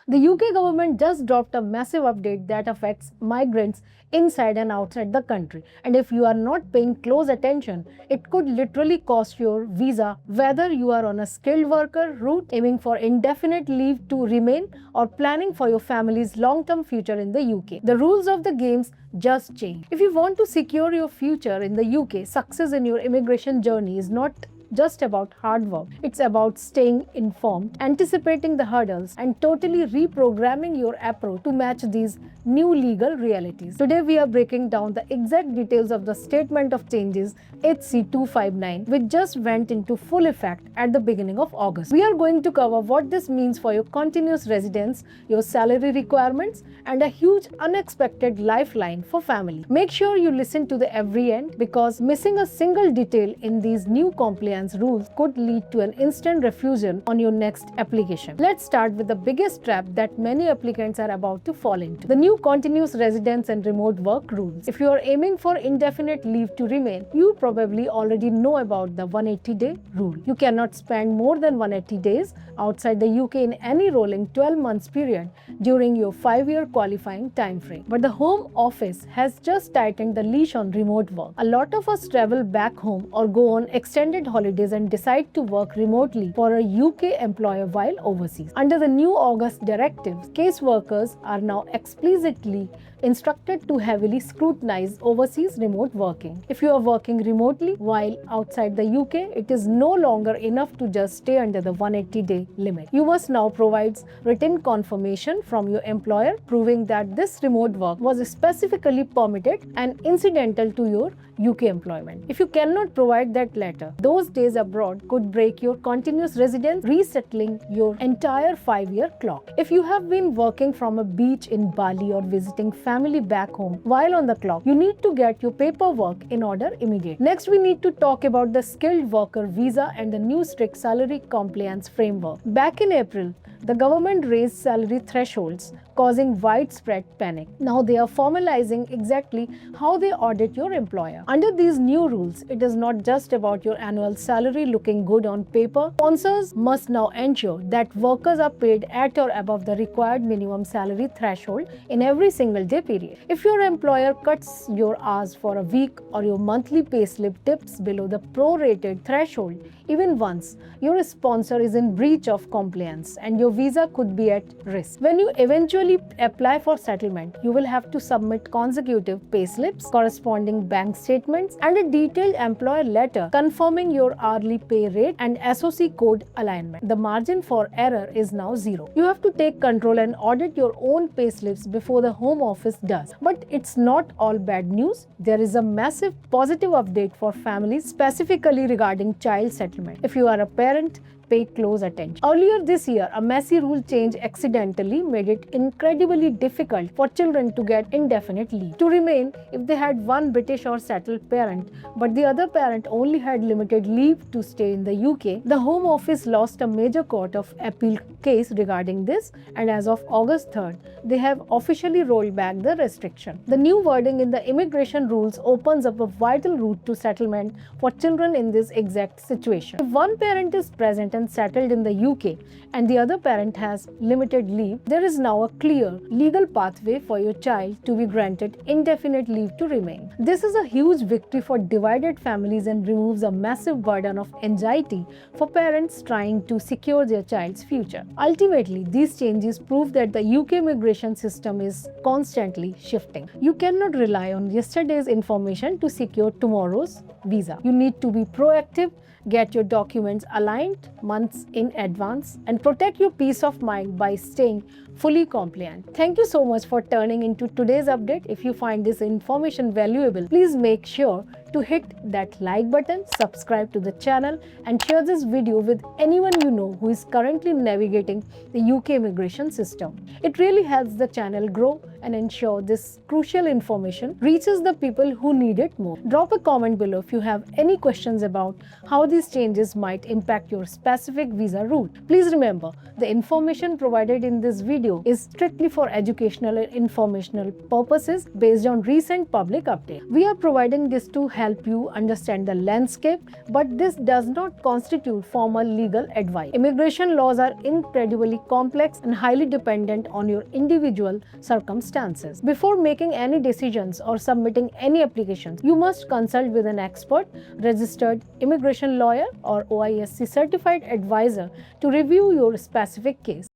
The UK government just dropped a massive update that affects migrants inside and outside the country. And if you are not paying close attention, it could literally cost your visa, whether you are on a skilled worker route aiming for indefinite leave to remain or planning for your family's long-term future in the UK. The rules of the games just changed. If you want to secure your future in the UK, success in your immigration journey is not just about hard work. It's about staying informed, anticipating the hurdles, and totally reprogramming your approach to match these new legal realities. Today, we are breaking down the exact details of the Statement of Changes HC 259, which just went into full effect at the beginning of August. We are going to cover what this means for your continuous residence, your salary requirements, and a huge unexpected lifeline for family. Make sure you listen to the every end, because missing a single detail in these new compliance rules could lead to an instant refusal on your next application. Let's start with the biggest trap that many applicants are about to fall into: the new continuous residence and remote work rules. If you are aiming for indefinite leave to remain, you probably already know about the 180-day rule. You cannot spend more than 180 days outside the UK in any rolling 12 months period during your 5-year qualifying time frame. But the Home Office has just tightened the leash on remote work. A lot of us travel back home or go on extended holidays and decide to work remotely for a UK employer while overseas. Under the new August directives, caseworkers are now explicitly instructed to heavily scrutinize overseas remote working. If you are working remotely while outside the UK, it is no longer enough to just stay under the 180-day limit. You must now provide written confirmation from your employer proving that this remote work was specifically permitted and incidental to your UK employment. If you cannot provide that letter, those days abroad could break your continuous residence, resettling your entire 5-year clock. If you have been working from a beach in Bali or visiting family back home while on the clock, you need to get your paperwork in order immediately. Next, we need to talk about the skilled worker visa and the new strict salary compliance framework. Back in April, the government raised salary thresholds, causing widespread panic. Now they are formalizing exactly how they audit your employer. Under these new rules, it is not just about your annual salary looking good on paper. Sponsors must now ensure that workers are paid at or above the required minimum salary threshold in every single day period. If your employer cuts your hours for a week or your monthly payslip dips below the prorated threshold even once, your sponsor is in breach of compliance and your visa could be at risk. When you eventually apply for settlement, you will have to submit consecutive payslips, corresponding bank statements, and a detailed employer letter confirming your hourly pay rate and SOC code alignment. The margin for error is now zero. You have to take control and audit your own payslips before the Home Office does. But it's not all bad news. There is a massive positive update for families, specifically regarding child settlement. If you are a parent, pay close attention. Earlier this year, a messy rule change accidentally made it incredibly difficult for children to get indefinite leave to remain if they had one British or settled parent, but the other parent only had limited leave to stay in the UK. The Home Office lost a major court of appeal case regarding this, and as of August 3rd, they have officially rolled back the restriction. The new wording in the immigration rules opens up a vital route to settlement for children in this exact situation. If one parent is present and settled in the UK and the other parent has limited leave, there is now a clear legal pathway for your child to be granted indefinite leave to remain. This is a huge victory for divided families and removes a massive burden of anxiety for parents trying to secure their child's future. Ultimately, these changes prove that the UK immigration system is constantly shifting. You cannot rely on yesterday's information to secure tomorrow's visa. You need to be proactive, get your documents aligned months in advance, and protect your peace of mind by staying fully compliant. Thank you so much for turning into today's update. If you find this information valuable, please make sure to hit that like button, subscribe to the channel, and share this video with anyone you know who is currently navigating the UK immigration system. It really helps the channel grow and ensure this crucial information reaches the people who need it more. Drop a comment below if you have any questions about how these changes might impact your specific visa route. Please remember, the information provided in this video is strictly for educational and informational purposes based on recent public updates. We are providing this to help help you understand the landscape, but this does not constitute formal legal advice. Immigration laws are incredibly complex and highly dependent on your individual circumstances. Before making any decisions or submitting any applications, you must consult with an expert, registered immigration lawyer, or OISC certified advisor to review your specific case.